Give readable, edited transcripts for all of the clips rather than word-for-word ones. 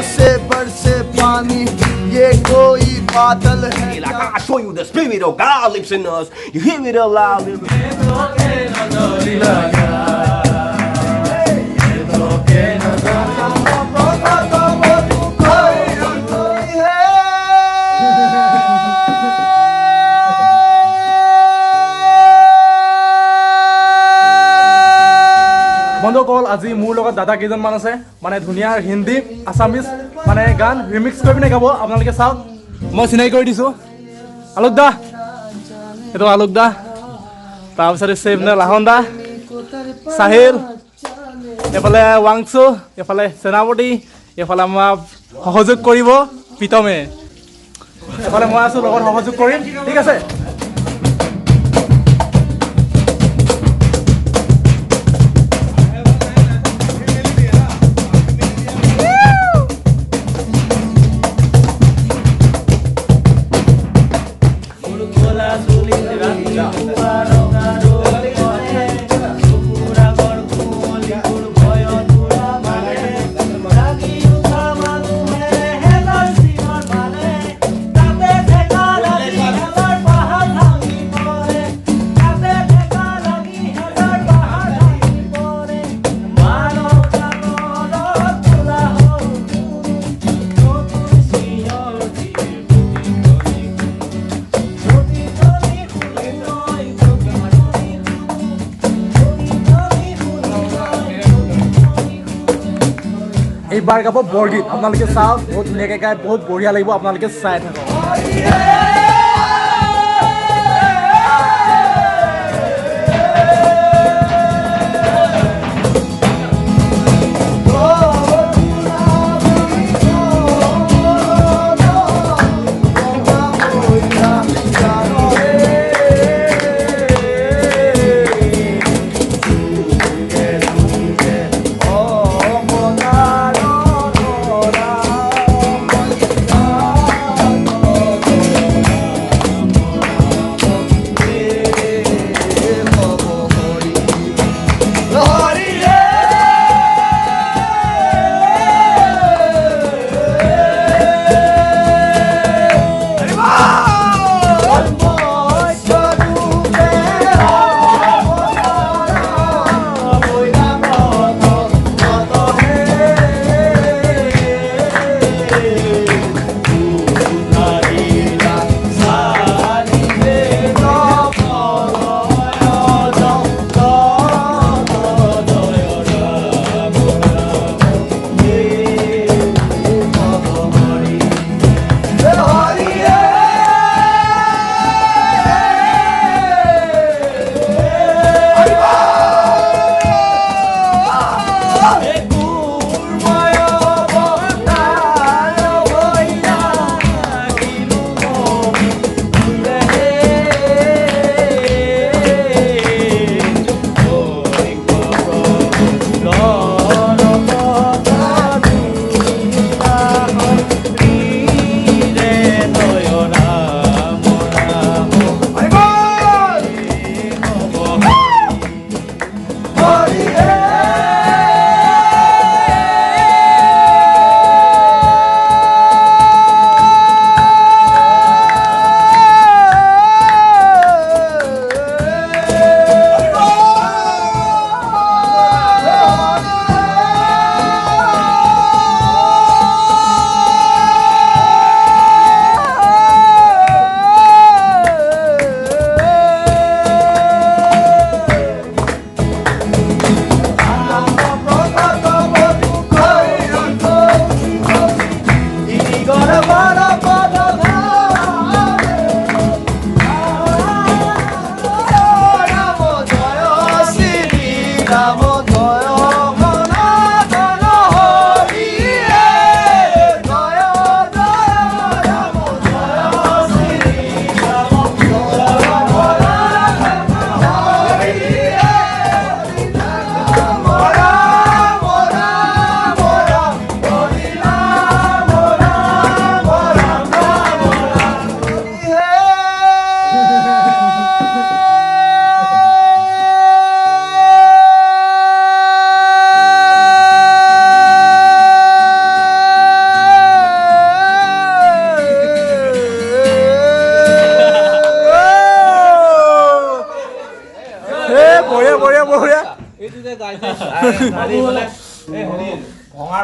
से बरसे पानी ये कोई बादल है Like I show you the spirit of God lives in us. You hear it aloud. বন্ধুসকল আজি মোৰ লগত দাদা কেইজনমান আছে মানে ধুনীয়া হিন্দী আছামিজ মানে গান ৰিমিক্স কৰি পিনে গাব আপোনালোকে চাওক মই চিনাকি কৰি দিছোঁ আলোক দা এইটো আলোক দা তাৰপিছতে চেভনে লাহন দা চাহিল এইফালে ৱাংচু এইফালে সেনাপতি এইফালে আমাৰ সহযোগ কৰিব প্ৰীতমে এইফালে মই আছোঁ লগত সহযোগ কৰিম ঠিক আছে এইবাৰ গাব বৰগীত আপোনালোকে চাওক বহুত ধুনীয়াকৈ গাই বহুত বঢ়িয়া লাগিব আপোনালোকে চাই থাকক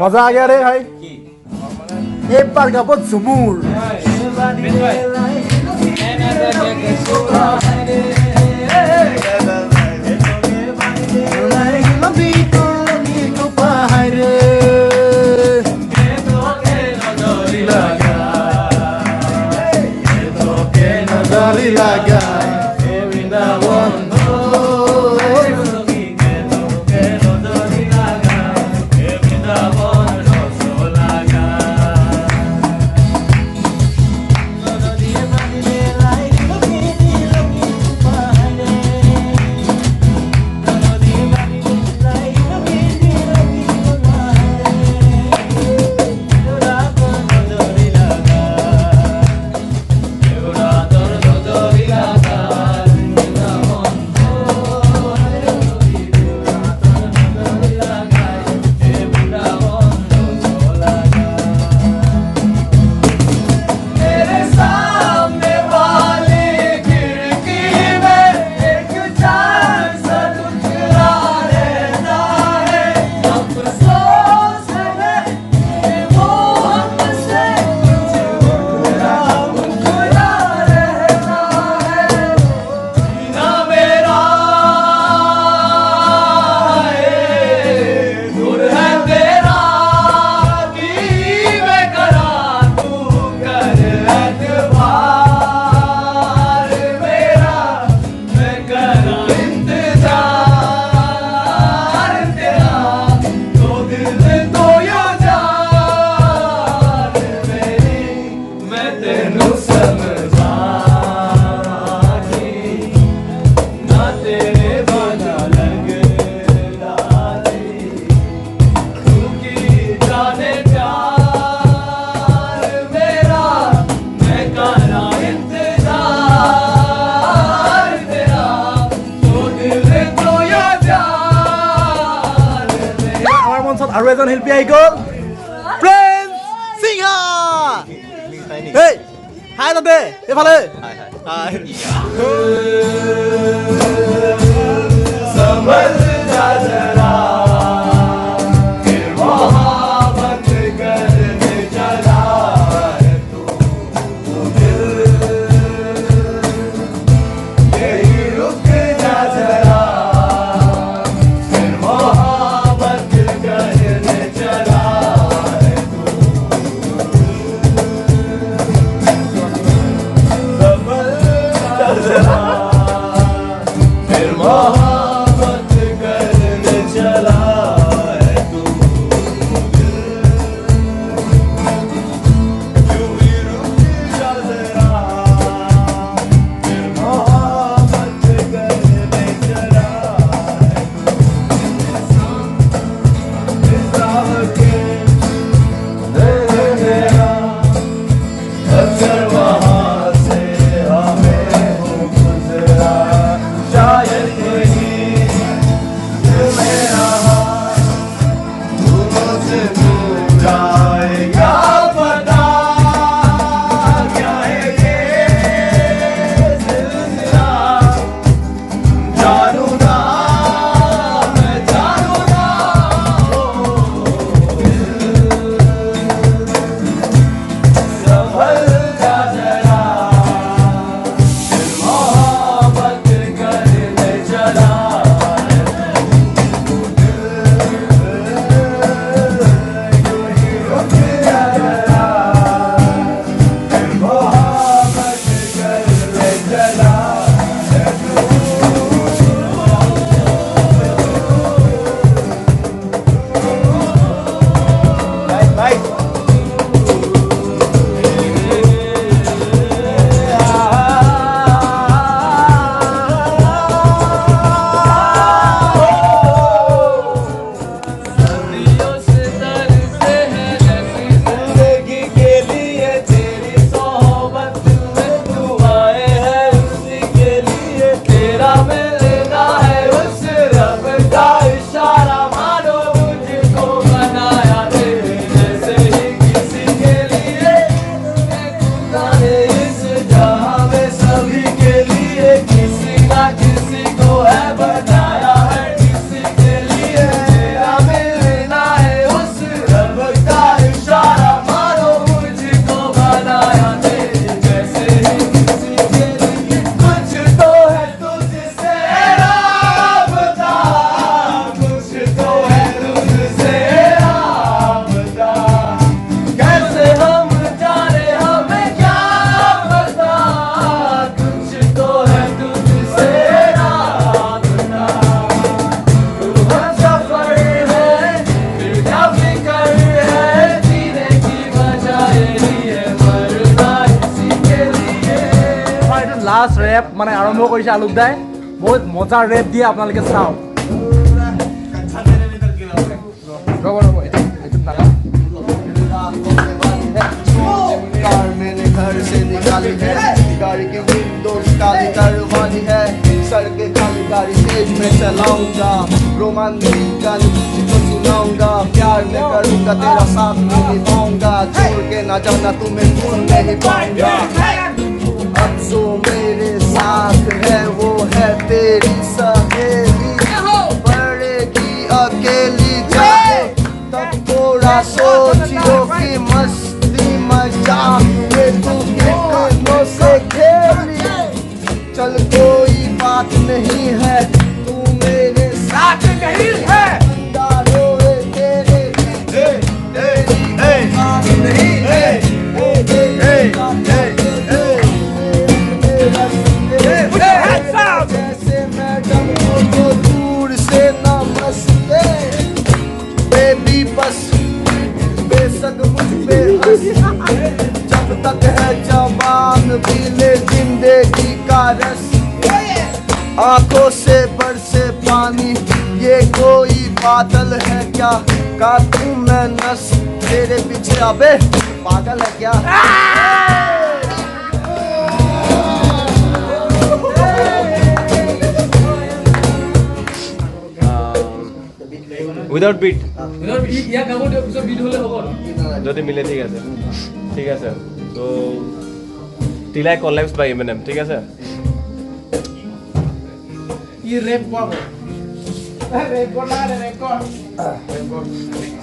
मजा आ गया रे भाई एक बार का बहुत झुमूर আৰু এজন শিল্পী আহি গ'ল প্ৰেম সিংহা এই হাই তাতে এইফালে ৰেপ মানে আৰম্ভ কৰিছে আলোক দাই বহুত মজাৰ ৰেপ দিয়ে আপোনালোকে চাওক कार मैंने घर से निकाली है गाड़ी की विंडोज काली करवानी है सड़कें खाली गाड़ी तेज में चलाऊंगा रोमांटिक गाने तुझको सुनाऊंगा प्यार में करूंगा तेरा साथ में निभाऊंगा छोड़ के ना जाना तुम्हें भूल नहीं पाऊंगा अब जो मेरे साथ है वो है तेरी सहेली पड़ेगी अकेली जाके तब थोड़ा सोचियो कि मस्ती मजाक में तू कितनों से खेली चल कोई बात नहीं है तू मेरे साथ नहीं है रोए तेरे तेरी बात नहीं है जैसे मैडम को दूर से नमस्ते बेबी बस बेशक मुझ पे हंस जब तक है जवान भी ले जिंदगी का रस आंखों से बरसे पानी ये कोई बादल है क्या का तू मैं नस तेरे पीछे अबे पागल है क्या উইদাউট বিট ইয়াক গাব দিয়ক পিছত বিট হলে হ'ব যদি মিলে ঠিক আছে তো তিলাই কলেপস বাই এমএনএম ঠিক আছে ই ৰেপ পাব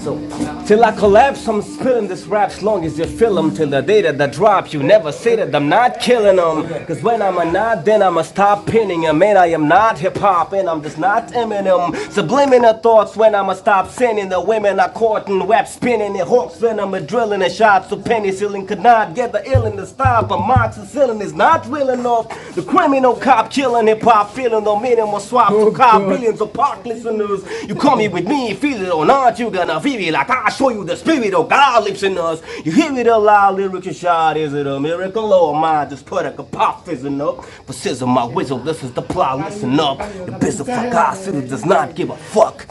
So, till I collapse, I'm spilling this rap as long as you feel them. Till the day that I drop, you never say that I'm not killing them. Cause when I'm a not, then I'ma stop pinning them. Man, I am not hip hop and I'm just not Eminem. Subliminal thoughts when I'ma stop sending the women I caught and web spinning. And hawks when I'm a drilling and shots. So penicillin could not get the ill in the stop. But moxicillin is not real enough. The criminal cop killing hip hop, feeling the minimum swap to cop billions of park listeners. You come here with me, feel it or not, you gonna feel it like I show you the spirit of God lives in us. You hear it aloud, lyrics and shot, is it a miracle or am I just put a pop fizzing up? Precision my whistle, this is the plot, listen up. The business for God City does not give a fuck.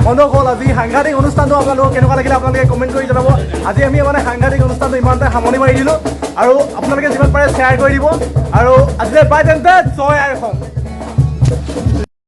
বন্ধুসকল আজি সাংঘাতিক অনুষ্ঠানটো আপোনালোকক কেনেকুৱা লাগিলে আপোনালোকে comment কৰি জনাব আজি আমি মানে সাংঘাতিক অনুষ্ঠানটো ইমানতে সামৰণি মাৰি দিলোঁ আৰু আপোনালোকে যিমান পাৰে শ্বেয়াৰ কৰি দিব আৰু আজিলৈ বাই তেন্তে জয় আই অসম